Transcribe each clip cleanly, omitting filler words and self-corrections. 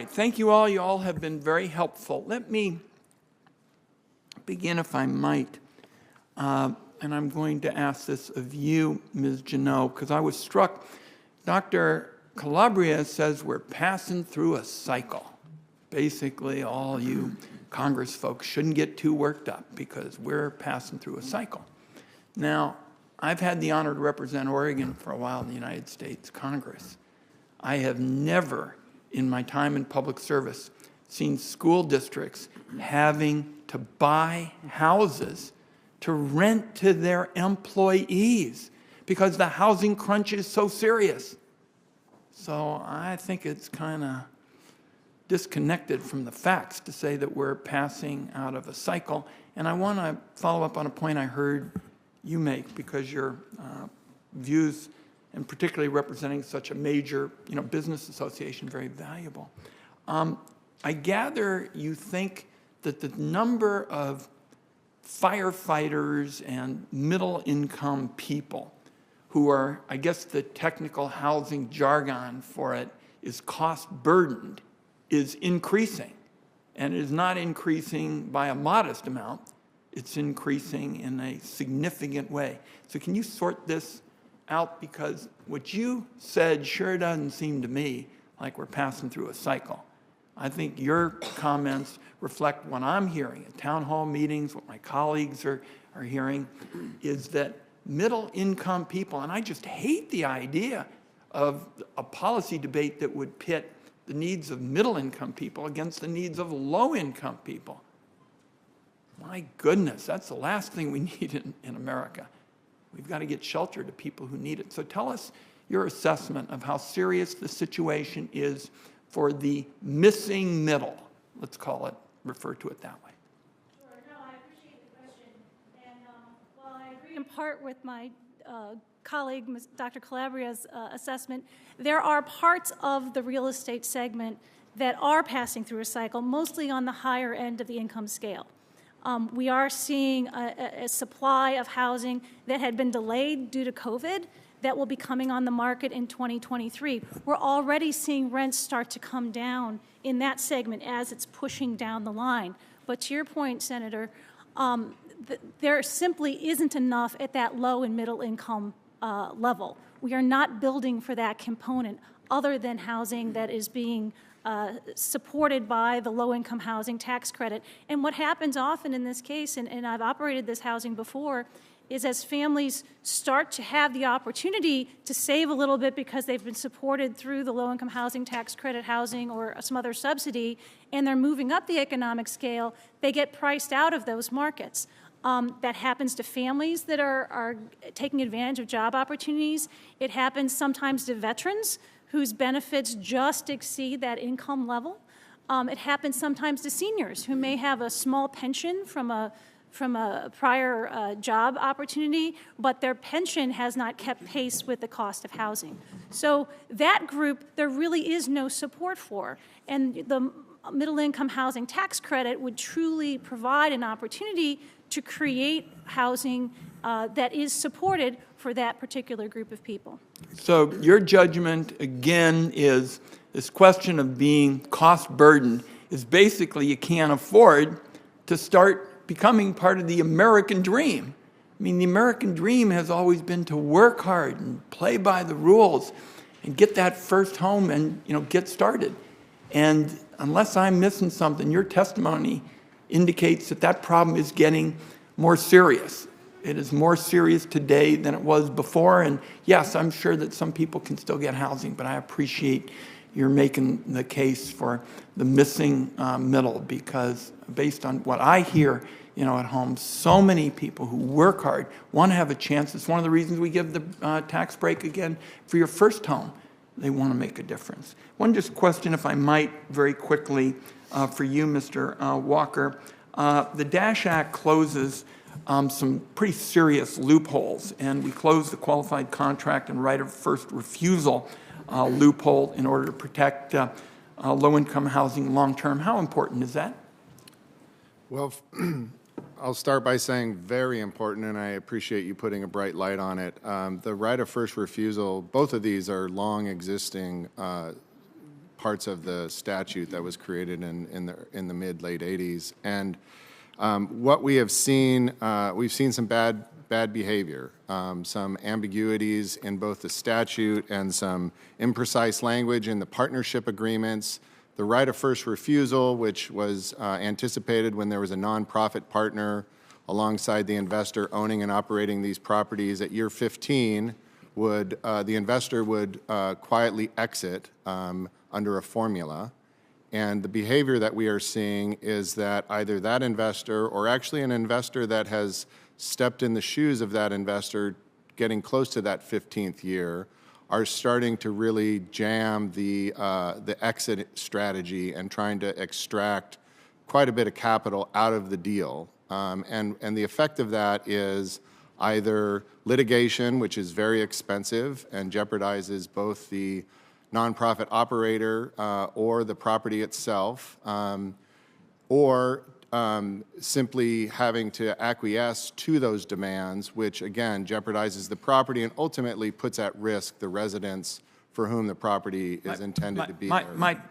right. Thank you all. You all have been very helpful. Let me begin, if I might, and I'm going to ask this of you, Ms. Janot, because I was struck. Dr. Calabria says we're passing through a cycle. Basically, all you Congress folks shouldn't get too worked up because we're passing through a cycle. Now, I've had the honor to represent Oregon for a while in the United States Congress. I have never, in my time in public service, seen school districts having to buy houses to rent to their employees because the housing crunch is so serious. So I think it's kind of disconnected from the facts to say that we're passing out of a cycle. And I want to follow up on a point I heard you make, because your views, and particularly representing such a major business association, very valuable. I gather you think that the number of firefighters and middle-income people who are, I guess the technical housing jargon for it is cost-burdened, is increasing. And it is not increasing by a modest amount. It's increasing in a significant way. So can you sort this out? Because what you said sure doesn't seem to me like we're passing through a cycle. I think your comments reflect what I'm hearing at town hall meetings, what my colleagues are hearing, is that middle-income people, and I just hate the idea of a policy debate that would pit the needs of middle-income people against the needs of low-income people. My goodness, that's the last thing we need in America. We've got to get shelter to people who need it. So tell us your assessment of how serious the situation is for the missing middle, let's call it, refer to it that way. Sure, no, I appreciate the question. And while I agree in part with my colleague, Dr. Calabria's assessment, there are parts of the real estate segment that are passing through a cycle, mostly on the higher end of the income scale. We are seeing a supply of housing that had been delayed due to COVID that will be coming on the market in 2023. We're already seeing rents start to come down in that segment as it's pushing down the line. But to your point, Senator, there simply isn't enough at that low and middle income level. We are not building for that component other than housing that is being supported by the low-income housing tax credit. And what happens often in this case, and I've operated this housing before, is as families start to have the opportunity to save a little bit because they've been supported through the low-income housing tax credit housing or some other subsidy, and they're moving up the economic scale, they get priced out of those markets. That happens to families that are taking advantage of job opportunities. It happens sometimes to veterans whose benefits just exceed that income level. It happens sometimes to seniors who may have a small pension from a prior job opportunity, but their pension has not kept pace with the cost of housing. So that group, there really is no support for. And the middle-income housing tax credit would truly provide an opportunity to create housing that is supported for that particular group of people. So your judgment, again, is this question of being cost-burdened is basically you can't afford to start becoming part of the American dream. I mean, the American dream has always been to work hard and play by the rules and get that first home and get started. And unless I'm missing something, your testimony indicates that that problem is getting more serious. It is more serious today than it was before. And yes, I'm sure that some people can still get housing, but I appreciate you're making the case for the missing middle, because based on what I hear, at home, so many people who work hard want to have a chance. It's one of the reasons we give the tax break again for your first home. They want to make a difference. One just question, if I might, very quickly for you, Mr. Walker. The DASH Act closes some pretty serious loopholes, and we closed the qualified contract and right of first refusal loophole in order to protect low-income housing long-term. How important is that? Well, I'll start by saying very important, and I appreciate you putting a bright light on it. The right of first refusal, both of these are long existing parts of the statute that was created in the mid-late 80s. And what we have seen, we've seen some bad behavior, some ambiguities in both the statute and some imprecise language in the partnership agreements. The right of first refusal, which was anticipated when there was a nonprofit partner alongside the investor owning and operating these properties, at year 15, the investor would quietly exit under a formula. And the behavior that we are seeing is that either that investor or actually an investor that has stepped in the shoes of that investor getting close to that 15th year are starting to really jam the exit strategy and trying to extract quite a bit of capital out of the deal. And the effect of that is either litigation, which is very expensive and jeopardizes both the nonprofit operator or the property itself, or simply having to acquiesce to those demands, which again jeopardizes the property and ultimately puts at risk the residents for whom the property is intended to be there.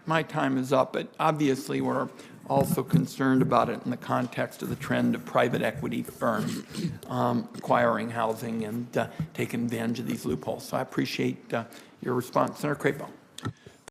My time is up, but obviously we're also concerned about it in the context of the trend of private equity firms acquiring housing and taking advantage of these loopholes. So I appreciate your response. Senator Crapo.